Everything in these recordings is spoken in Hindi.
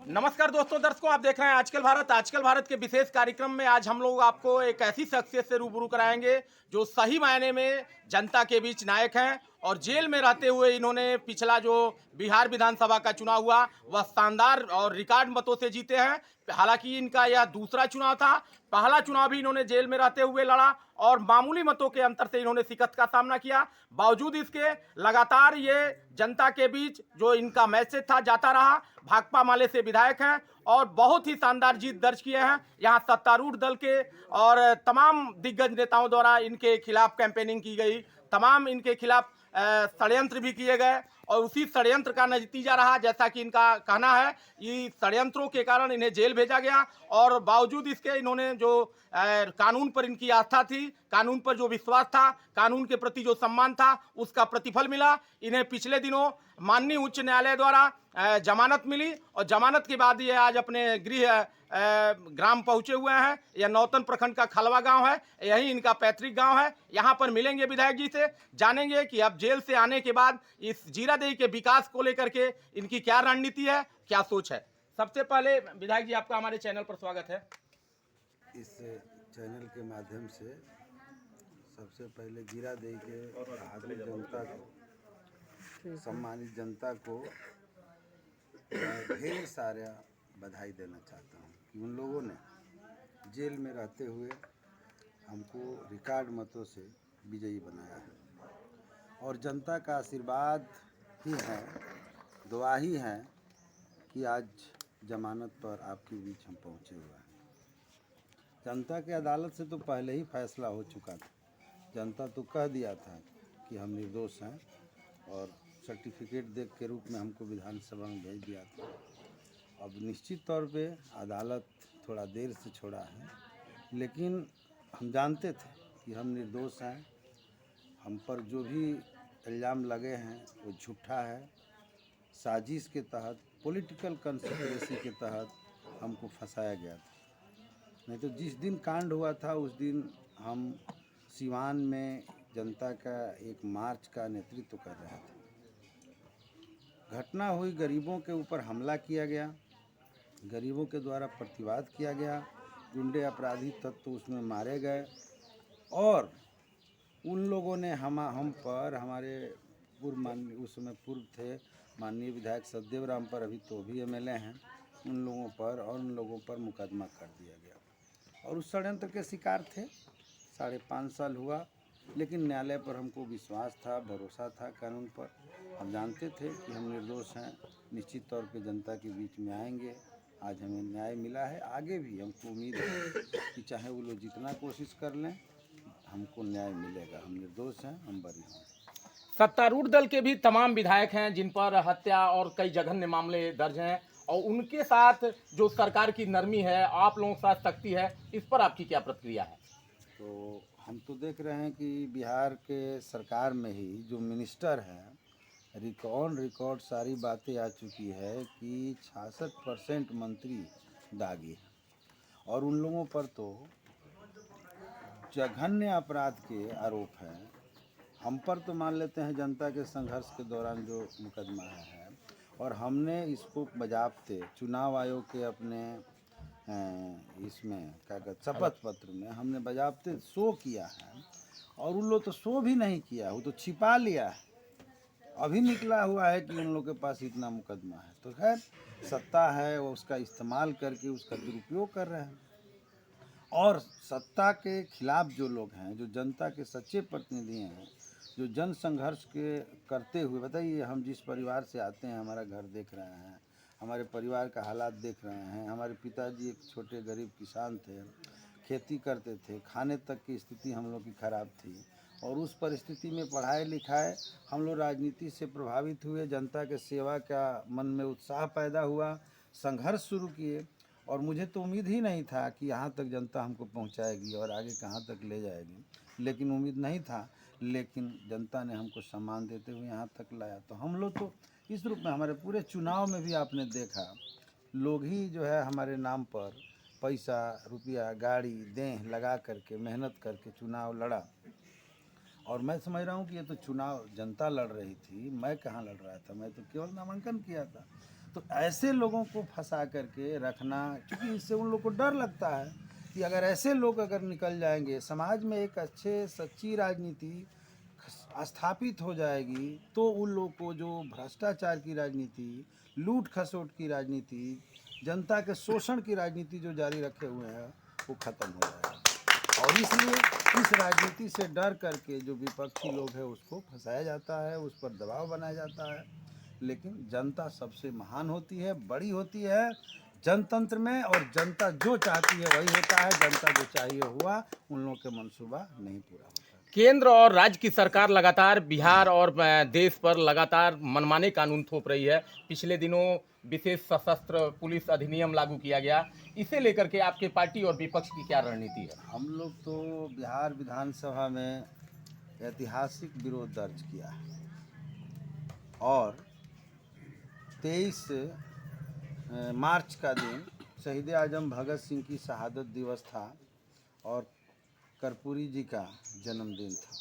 नमस्कार दोस्तों, दर्शकों, आप देख रहे हैं आजकल भारत के विशेष कार्यक्रम में आज हम लोग आपको एक ऐसी शख्सियत से रूबरू कराएंगे जो सही मायने में जनता के बीच नायक हैं और जेल में रहते हुए इन्होंने पिछला जो बिहार विधानसभा का चुनाव हुआ वह शानदार और रिकॉर्ड मतों से जीते हैं। हालांकि इनका यह दूसरा चुनाव था। पहला चुनाव भी इन्होंने जेल में रहते हुए लड़ा और मामूली मतों के अंतर से इन्होंने शिकस्त का सामना किया। बावजूद इसके लगातार ये जनता के बीच जो इनका मैसेज था जाता रहा। भाकपा माले से विधायक हैं और बहुत ही शानदार जीत दर्ज किए हैं। यहाँ सत्तारूढ़ दल के और तमाम दिग्गज नेताओं द्वारा इनके खिलाफ कैंपेनिंग की गई, तमाम इनके खिलाफ षड्यंत्र भी किए गए और उसी षड्यंत्र का नतीजा रहा, जैसा कि इनका कहना है, ये षड्यंत्रों के कारण इन्हें जेल भेजा गया और बावजूद इसके इन्होंने जो कानून पर इनकी आस्था थी, कानून पर जो विश्वास था, कानून के प्रति जो सम्मान था, उसका प्रतिफल मिला। इन्हें पिछले दिनों माननीय उच्च न्यायालय द्वारा जमानत मिली और जमानत के बाद ये आज अपने गृह ग्राम पहुंचे हुए हैं। यह नौतन प्रखंड का खलवा गांव है, यही इनका पैतृक गांव है। यहां पर मिलेंगे विधायक जी से, जानेंगे कि अब जेल से आने के बाद इस जीरादेई के विकास को लेकर के इनकी क्या रणनीति है, क्या सोच है। सबसे पहले विधायक जी, आपका हमारे चैनल पर स्वागत है। इस चैनल के माध्यम से सबसे पहले जीरादेई के आदमी जनता को, सम्मानित जनता को मैं ढेर सारा बधाई देना चाहता हूँ कि उन लोगों ने जेल में रहते हुए हमको रिकॉर्ड मतों से विजयी बनाया है और जनता का आशीर्वाद ही है, दुआ ही है कि आज जमानत पर आपके बीच हम पहुँचे हुए हैं। जनता के अदालत से तो पहले ही फैसला हो चुका था। जनता तो कह दिया था कि हम निर्दोष हैं और सर्टिफिकेट देख के रूप में हमको विधानसभा में भेज दिया था। अब निश्चित तौर पे अदालत थोड़ा देर से छोड़ा है, लेकिन हम जानते थे कि हम निर्दोष हैं। हम पर जो भी इल्ज़ाम लगे हैं वो झूठा है। साजिश के तहत, पॉलिटिकल कंस्पिरेसी के तहत हमको फंसाया गया था। नहीं तो जिस दिन कांड हुआ था उस दिन हम सिवान में जनता का एक मार्च का नेतृत्व कर रहे थे। घटना हुई, गरीबों के ऊपर हमला किया गया, गरीबों के द्वारा प्रतिवाद किया गया, गुंडे अपराधी तत्व उसमें मारे गए और उन लोगों ने हम पर, हमारे उस समय पूर्व थे माननीय विधायक सचदेव राम पर, अभी तो भी एमएलए हैं, उन लोगों पर और उन लोगों पर मुकदमा कर दिया गया और उस षड्यंत्र के शिकार थे। 5.5 साल हुआ, लेकिन न्यायालय पर हमको विश्वास था, भरोसा था कानून पर। हम जानते थे कि हम निर्दोष हैं, निश्चित तौर पे जनता के बीच में आएंगे। आज हमें न्याय मिला है, आगे भी हमको उम्मीद है कि चाहे वो लोग जितना कोशिश कर लें, हमको न्याय मिलेगा। हम निर्दोष हैं, हम बरी हैं। सत्तारूढ़ दल के भी तमाम विधायक हैं जिन पर हत्या और कई जघन्य मामले दर्ज हैं और उनके साथ जो सरकार की नरमी है, आप लोगों के साथ सख्ती है, इस पर आपकी क्या प्रतिक्रिया है? तो हम तो देख रहे हैं कि बिहार के सरकार में ही जो मिनिस्टर हैं, रिकॉर्ड सारी बातें आ चुकी है कि 66% मंत्री दागी हैं और उन लोगों पर तो जघन्य अपराध के आरोप हैं। हम पर तो मान लेते हैं जनता के संघर्ष के दौरान जो मुकदमा है और हमने इसको बजाबते चुनाव आयोग के अपने इसमें क्या कहते शपथ पत्र में हमने बजाबते शो किया है और उन लोग तो शो भी नहीं किया, वो तो छिपा लिया है। अभी निकला हुआ है कि उन लोग के पास इतना मुकदमा है। तो खैर, सत्ता है वो उसका इस्तेमाल करके उसका दुरुपयोग कर रहे हैं और सत्ता के खिलाफ जो लोग हैं, जो जनता के सच्चे प्रतिनिधि हैं, जो जन संघर्ष के करते हुए, बताइए हम जिस परिवार से आते हैं, हमारा घर देख रहे हैं, हमारे परिवार का हालात देख रहे हैं। हमारे पिताजी एक छोटे गरीब किसान थे, खेती करते थे, खाने तक की स्थिति हम लोग की ख़राब थी और उस परिस्थिति में पढ़ाए लिखाए हम लोग राजनीति से प्रभावित हुए, जनता के सेवा का मन में उत्साह पैदा हुआ, संघर्ष शुरू किए और मुझे तो उम्मीद ही नहीं था कि यहाँ तक जनता हमको पहुँचाएगी और आगे कहाँ तक ले जाएगी, लेकिन उम्मीद नहीं था। लेकिन जनता ने हमको सम्मान देते हुए यहाँ तक लाया। तो हम लोग तो इस रूप में, हमारे पूरे चुनाव में भी आपने देखा, लोग ही जो है हमारे नाम पर पैसा रुपया गाड़ी दें लगा करके मेहनत करके चुनाव लड़ा और मैं समझ रहा हूँ कि ये तो चुनाव जनता लड़ रही थी, मैं कहाँ लड़ रहा था, मैं तो केवल नामांकन किया था। तो ऐसे लोगों को फंसा करके रखना, क्योंकि इससे उन लोग को डर लगता है कि अगर ऐसे लोग अगर निकल जाएंगे, समाज में एक अच्छे सच्ची राजनीति स्थापित हो जाएगी, तो उन लोग को जो भ्रष्टाचार की राजनीति, लूट खसोट की राजनीति, जनता के शोषण की राजनीति जो जारी रखे हुए हैं, वो खत्म हो जाएगा। और इसलिए इस राजनीति से डर करके जो विपक्षी लोग हैं उसको फंसाया जाता है, उस पर दबाव बनाया जाता है। लेकिन जनता सबसे महान होती है, बड़ी होती है जनतंत्र में, और जनता जो चाहती है वही होता है। जनता जो चाहिए हुआ, उन लोगों के मंसूबा नहीं पूरा होता। केंद्र और राज्य की सरकार लगातार बिहार और देश पर लगातार मनमाने कानून थोप रही है। पिछले दिनों विशेष सशस्त्र पुलिस अधिनियम लागू किया गया। इसे लेकर के आपके पार्टी और विपक्ष की क्या रणनीति है? हम लोग तो बिहार विधानसभा में ऐतिहासिक विरोध दर्ज किया है, और 23 मार्च का दिन शहीद आजम भगत सिंह की शहादत दिवस था और कर्पूरी जी का जन्मदिन था।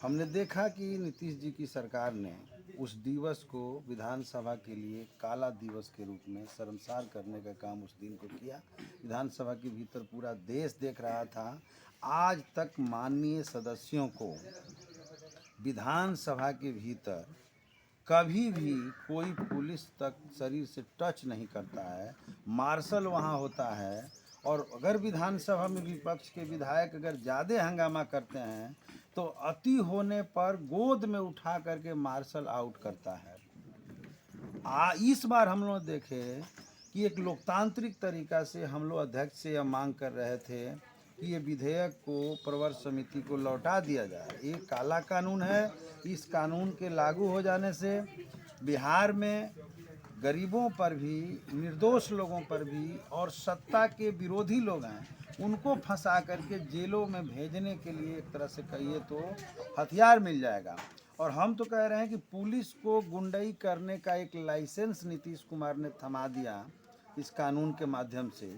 हमने देखा कि नीतीश जी की सरकार ने उस दिवस को विधानसभा के लिए काला दिवस के रूप में शर्मसार करने का काम उस दिन को किया। विधानसभा के भीतर पूरा देश देख रहा था। आज तक माननीय सदस्यों को विधानसभा के भीतर कभी भी कोई पुलिस तक शरीर से टच नहीं करता है। मार्शल वहाँ होता है, और अगर विधानसभा में विपक्ष के विधायक अगर ज़्यादा हंगामा करते हैं तो अति होने पर गोद में उठा करके मार्शल आउट करता है। इस बार हम लोग देखे कि एक लोकतांत्रिक तरीका से हम लोग अध्यक्ष से यह मांग कर रहे थे कि ये विधेयक को प्रवर समिति को लौटा दिया जाए। ये काला कानून है। इस कानून के लागू हो जाने से बिहार में गरीबों पर भी, निर्दोष लोगों पर भी, और सत्ता के विरोधी लोग हैं उनको फंसा करके जेलों में भेजने के लिए एक तरह से कहिए तो हथियार मिल जाएगा। और हम तो कह रहे हैं कि पुलिस को गुंडई करने का एक लाइसेंस नीतीश कुमार ने थमा दिया इस कानून के माध्यम से,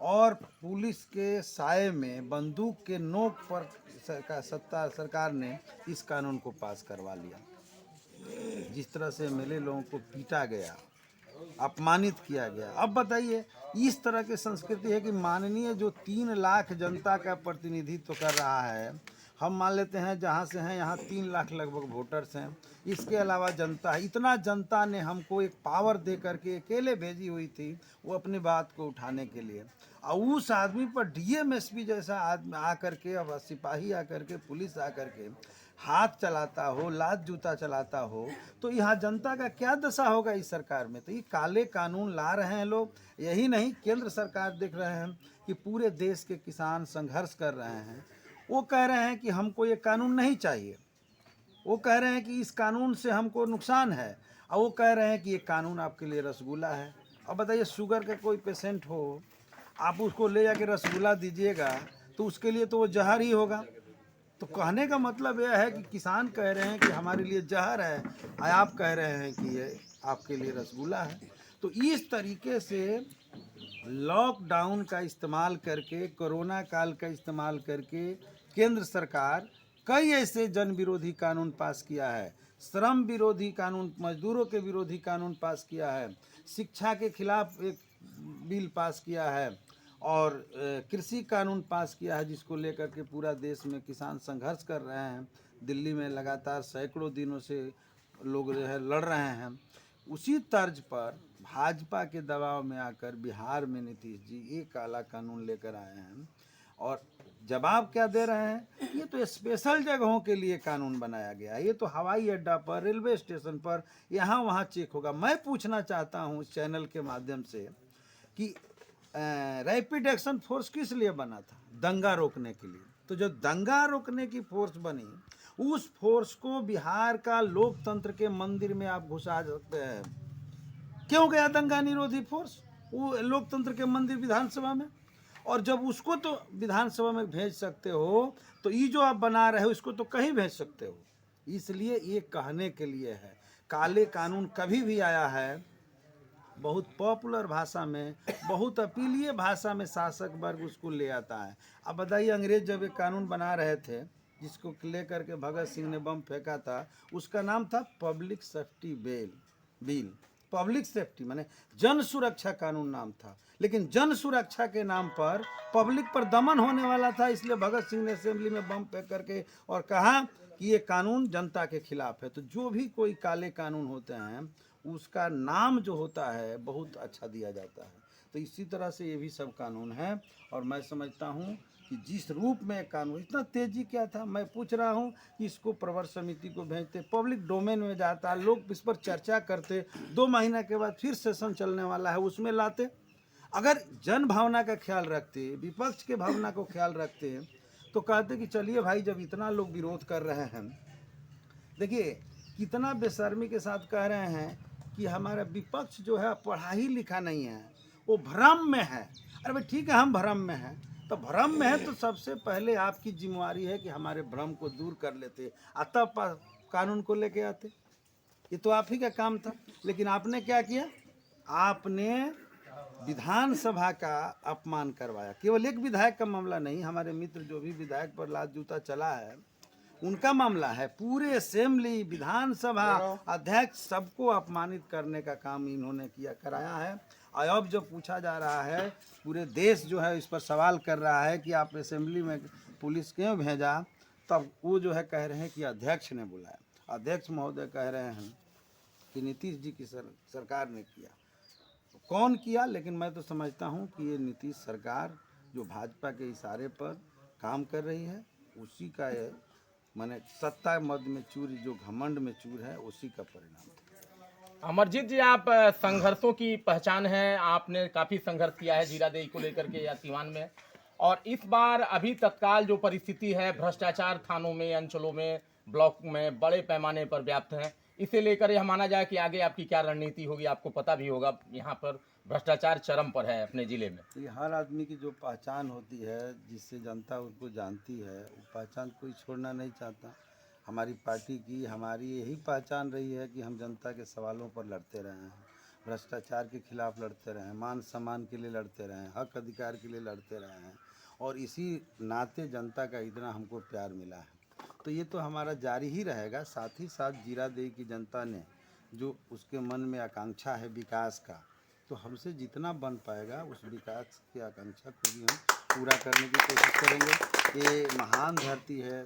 और पुलिस के साए में बंदूक के नोक पर सरकार ने इस कानून को पास करवा लिया। जिस तरह से एमएलए लोगों को पीटा गया, अपमानित किया गया। अब बताइए, इस तरह की संस्कृति है कि माननीय जो 3 लाख जनता का प्रतिनिधित्व कर रहा है, हम मान लेते हैं जहाँ से हैं यहाँ 3 लाख लगभग वोटर्स हैं, इसके अलावा जनता है। इतना जनता ने हमको एक पावर दे करके अकेले भेजी हुई थी वो अपनी बात को उठाने के लिए, और उस आदमी पर डीएमएसपी जैसा आदमी आकर के, अब सिपाही आकर के, पुलिस आकर के हाथ चलाता हो, लात जूता चलाता हो, तो यहाँ जनता का क्या दशा होगा इस सरकार में। तो ये काले कानून ला रहे हैं लोग। यही नहीं, केंद्र सरकार देख रहे हैं कि पूरे देश के किसान संघर्ष कर रहे हैं। वो कह रहे हैं कि हमको ये कानून नहीं चाहिए। वो कह रहे हैं कि इस कानून से हमको नुकसान है, और वो कह रहे हैं कि ये कानून आपके लिए रसगुल्ला है। अब बताइए, शुगर का कोई पेशेंट हो, आप उसको ले जाके रसगुल्ला दीजिएगा तो उसके लिए तो वो जहर ही होगा। तो कहने का मतलब यह है कि किसान कह रहे हैं कि हमारे लिए जहर है, और आप कह रहे हैं कि ये आपके लिए रसगुल्ला है। तो इस तरीके से लॉकडाउन का इस्तेमाल करके, कोरोना काल का इस्तेमाल करके केंद्र सरकार कई ऐसे जन विरोधी कानून पास किया है। श्रम विरोधी कानून, मजदूरों के विरोधी कानून पास किया है, शिक्षा के खिलाफ एक बिल पास किया है, और कृषि कानून पास किया है, जिसको लेकर के पूरा देश में किसान संघर्ष कर रहे हैं। दिल्ली में लगातार सैकड़ों दिनों से लोग जो है लड़ रहे हैं। उसी तर्ज पर भाजपा के दबाव में आकर बिहार में नीतीश जी एक काला कानून लेकर आए हैं, और जवाब क्या दे रहे हैं, ये तो स्पेशल जगहों के लिए कानून बनाया गया है। ये तो हवाई अड्डा पर, रेलवे स्टेशन पर, यहाँ वहाँ चेक होगा। मैं पूछना चाहता हूँ इस चैनल के माध्यम से कि रैपिड एक्शन फोर्स किस लिए बना था? दंगा रोकने के लिए। तो जो दंगा रोकने की फोर्स बनी, उस फोर्स को बिहार का लोकतंत्र के मंदिर में आप घुसा सकते हैं। क्यों गया दंगा निरोधी फोर्स वो लोकतंत्र के मंदिर विधानसभा में? और जब उसको तो विधानसभा में भेज सकते हो, तो ये जो आप बना रहे हो इसको तो कहीं भेज सकते हो। इसलिए ये कहने के लिए है, काले कानून कभी भी आया है बहुत पॉपुलर भाषा में, बहुत अपीलीय भाषा में शासक वर्ग उसको ले आता है। अब बताइए, अंग्रेज जब एक कानून बना रहे थे जिसको लेकर के भगत सिंह ने बम फेंका था, उसका नाम था public safety bill. Public safety माने जन सुरक्षा कानून नाम था, लेकिन जन सुरक्षा के नाम पर पब्लिक पर दमन होने वाला था। इसलिए भगत सिंह ने असेंबली में बम फेंक करके और कहा कि ये कानून जनता के खिलाफ है। तो जो भी कोई काले कानून होते हैं उसका नाम जो होता है बहुत अच्छा दिया जाता है। तो इसी तरह से ये भी सब कानून है। और मैं समझता हूँ कि जिस रूप में कानून, इतना तेजी क्या था, मैं पूछ रहा हूँ कि इसको प्रवर समिति को भेजते, पब्लिक डोमेन में जाता, लोग इस पर चर्चा करते, 2 महीना के बाद फिर सेशन चलने वाला है उसमें लाते। अगर जन भावना का ख्याल रखते, विपक्ष के भावना को ख्याल रखते, तो कहते कि चलिए भाई जब इतना लोग विरोध कर रहे हैं, देखिए कितना बेशर्मी के साथ कह रहे हैं कि हमारा विपक्ष जो है पढ़ा ही लिखा नहीं है, वो भ्रम में है। अरे भाई ठीक है, हम भ्रम में हैं, तो भ्रम में है तो सबसे पहले आपकी जिम्मेवारी है कि हमारे भ्रम को दूर कर लेते, तब कानून को लेके आते। ये तो आप ही का काम था। लेकिन आपने क्या किया, आपने विधानसभा का अपमान करवाया। केवल एक विधायक का मामला नहीं, हमारे मित्र जो भी विधायक पर लात जूता चला है उनका मामला है। पूरे असेंबली, विधानसभा अध्यक्ष सबको अपमानित करने का काम इन्होंने किया, कराया है। और अब जो पूछा जा रहा है, पूरे देश जो है इस पर सवाल कर रहा है कि आप असेंबली में पुलिस क्यों भेजा, तब वो जो है कह रहे हैं कि अध्यक्ष ने बुलाया। अध्यक्ष महोदय कह रहे हैं कि नीतीश जी की सरकार ने किया। तो कौन किया? लेकिन मैं तो समझता हूँ कि ये नीतीश सरकार जो भाजपा के इशारे पर काम कर रही है, उसी का ये माने सत्ता मद में चूर, जो घमंड में चूर है, उसी का परिणाम था। अमरजीत जी, आप संघर्षों की पहचान है, आपने काफी संघर्ष किया है जीरादेई को लेकर के या सीवान में, और इस बार अभी तत्काल जो परिस्थिति है, भ्रष्टाचार थानों में, अंचलों में, ब्लॉक में बड़े पैमाने पर व्याप्त है, इसे लेकर यह माना जाए कि आगे आपकी क्या रणनीति होगी? आपको पता भी होगा यहाँ पर भ्रष्टाचार चरम पर है अपने जिले में। ये हर आदमी की जो पहचान होती है, जिससे जनता उनको जानती है, वो पहचान कोई छोड़ना नहीं चाहता। हमारी पार्टी की, हमारी यही पहचान रही है कि हम जनता के सवालों पर लड़ते रहे हैं, भ्रष्टाचार के खिलाफ लड़ते रहे हैं, मान सम्मान के लिए लड़ते रहे हैं, हक अधिकार के लिए लड़ते रहे हैं, और इसी नाते जनता का इतना हमको प्यार मिला है। तो ये तो हमारा जारी ही रहेगा। साथ ही साथ जीरादेई की जनता ने जो उसके मन में आकांक्षा है विकास का, तो हमसे जितना बन पाएगा उस विकास की आकांक्षा को भी हम पूरा करने की कोशिश करेंगे। ये महान धरती है,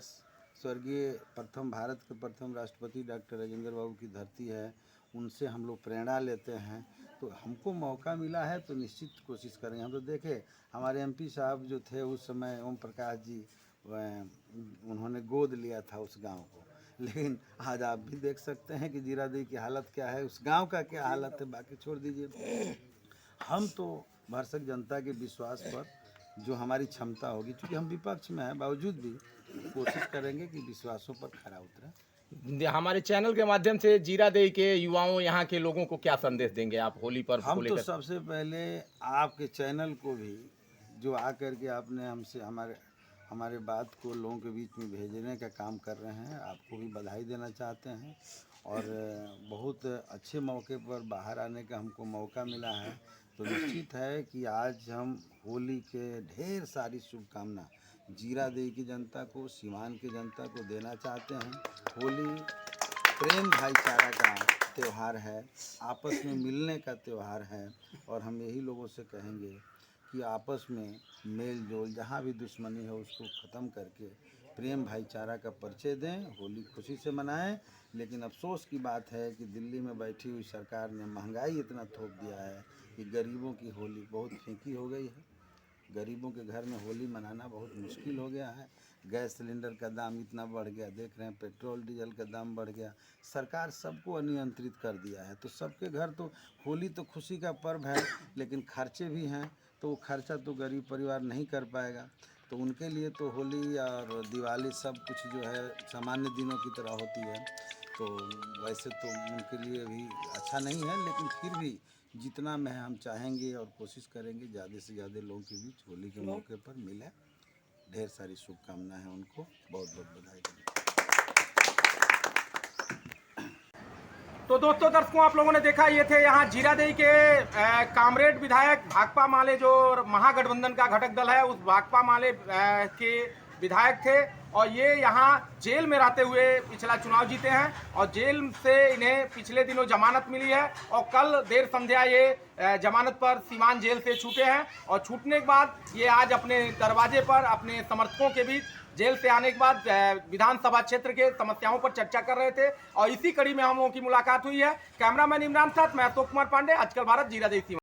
स्वर्गीय भारत के प्रथम राष्ट्रपति डॉक्टर राजेंद्र बाबू की धरती है, उनसे हम लोग प्रेरणा लेते हैं। तो हमको मौका मिला है तो निश्चित कोशिश करेंगे। हम तो देखे हमारे एमपी साहब जो थे उस समय, ओम प्रकाश जी, उन्होंने गोद लिया था उस गांव को। लेकिन आज आप भी देख सकते हैं कि जीरादेई की हालत क्या है, उस गांव का क्या हालत है, बाकी छोड़ दीजिए। हम तो भरसक जनता के विश्वास पर जो हमारी क्षमता होगी, क्योंकि हम विपक्ष में हैं, बावजूद भी कोशिश करेंगे कि विश्वासों पर खरा उतरे। हमारे चैनल के माध्यम से जीरादेई के युवाओं, यहाँ के लोगों को क्या संदेश देंगे आप होली पर? हम तो सबसे पहले आपके चैनल को भी, जो आकर के आपने हमसे हमारे बात को लोगों के बीच में भेजने का काम कर रहे हैं, आपको भी बधाई देना चाहते हैं। और बहुत अच्छे मौके पर बाहर आने का हमको मौका मिला है। तो निश्चित है कि आज हम होली के ढेर सारी शुभकामना जीरादेई की जनता को, सीवान की जनता को देना चाहते हैं। होली प्रेम भाईचारा का त्यौहार है, आपस में मिलने का त्यौहार है, और हम यही लोगों से कहेंगे कि आपस में मेल जोल, जहाँ भी दुश्मनी है उसको ख़त्म करके प्रेम भाईचारा का परिचय दें, होली खुशी से मनाएं। लेकिन अफसोस की बात है कि दिल्ली में बैठी हुई सरकार ने महंगाई इतना थोप दिया है कि गरीबों की होली बहुत फीकी हो गई है। गरीबों के घर में होली मनाना बहुत मुश्किल हो गया है। गैस सिलेंडर का दाम इतना बढ़ गया, देख रहे हैं, पेट्रोल डीजल का दाम बढ़ गया। सरकार सबको अनियंत्रित कर दिया है। तो सबके घर तो होली तो खुशी का पर्व है, लेकिन खर्चे भी हैं, तो वो खर्चा तो गरीब परिवार नहीं कर पाएगा। तो उनके लिए तो होली और दिवाली सब कुछ जो है सामान्य दिनों की तरह होती है। तो वैसे तो उनके लिए भी अच्छा नहीं है, लेकिन फिर भी जितना में हम चाहेंगे और कोशिश करेंगे ज़्यादा से ज़्यादा लोगों के बीच होली के मौके पर मिले। ढेर सारी शुभकामनाएं हैं उनको, बहुत बहुत बधाई। तो दोस्तों, दर्शकों, आप लोगों ने देखा, ये थे यहाँ जीरादेई के कामरेड विधायक भाकपा माले, जो महागठबंधन का घटक दल है, उस भाकपा माले के विधायक थे। और ये यहाँ जेल में रहते हुए पिछला चुनाव जीते हैं और जेल से इन्हें पिछले दिनों जमानत मिली है और कल देर संध्या ये जमानत पर सीवान जेल से छूटे हैं और छूटने के बाद ये आज अपने दरवाजे पर अपने समर्थकों के बीच जेल से आने के बाद विधानसभा क्षेत्र के समस्याओं पर चर्चा कर रहे थे और इसी कड़ी में हम लोगों की मुलाकात हुई है। कैमरामैन इमरान साथ मैं अशोक कुमार पांडे, आजकल भारत, जीरा देवी।